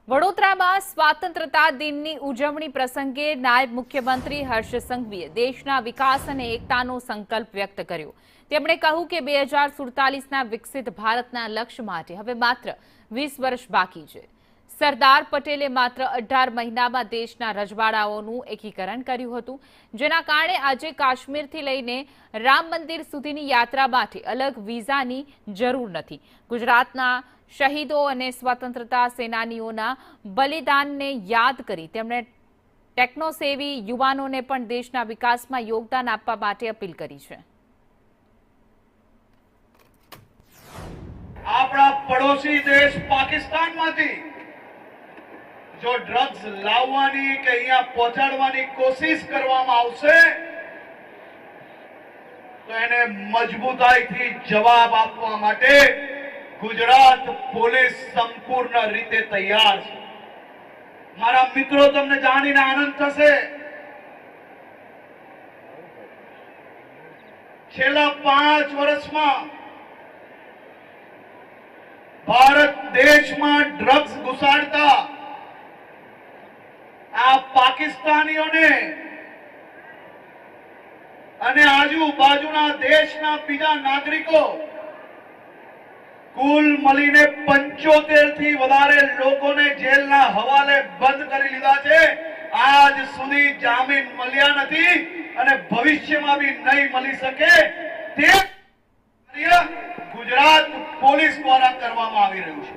વડોદરામાં સ્વાતંત્રતા દિનની ઉજવણી પ્રસંગે નાયબ મુખ્યમંત્રી હર્ષ સંઘવીએ દેશના વિકાસ અને એકતાનો સંકલ્પ વ્યક્ત કર્યો। તેમણે કહ્યું કે 2047ના વિકસિત ભારતના લક્ષ્ય માટે હવે માત્ર 20 વર્ષ બાકી છે। સરદાર પટેલે માત્ર 18 મહિનામાં દેશના રજવાડાઓનું એકીકરણ કર્યું હતું, જેના કારણે આજે કાશ્મીરથી લઈને રામ મંદિર સુધીની યાત્રા માટે અલગ વિઝાની જરૂર નથી। ગુજરાતના શહીદો અને સ્વતંત્રતા સેનાનીઓના બલિદાનને યાદ કરી તેમણે ટેકનોસેવી યુવાનોને પણ દેશના વિકાસમાં યોગદાન આપવા માટે અપીલ કરી છે। આપણા પડોશી દેશ પાકિસ્તાનમાંથી જો ડ્રગ્સ લાવવાની કે અહીંયા પહોંચાડવાની કોશિશ કરવામાં આવશે તો એને મજબૂતાઈથી જવાબ આપવા માટે ગુજરાત પોલીસ સંપૂર્ણ રીતે તૈયાર છે। મારા મિત્રો, તમને જાણીને આનંદ થશે, છેલ્લા 5 વર્ષમાં ભારત દેશમાં ડ્રગ્સ ઘુસાડતા આ પાકિસ્તાનીઓને અને આજુબાજુના દેશના બીજા નાગરિકો કુલ મળીને 75 થી વધારે લોકોને જેલના હવાલે બંધ કરી લીધા છે। આજ સુધી જામીન મળ્યા નથી અને ભવિષ્યમાં બી નહીં મળી શકે। તે કાર્ય ગુજરાત પોલીસ દ્વારા કરવામાં આવી રહ્યું છે।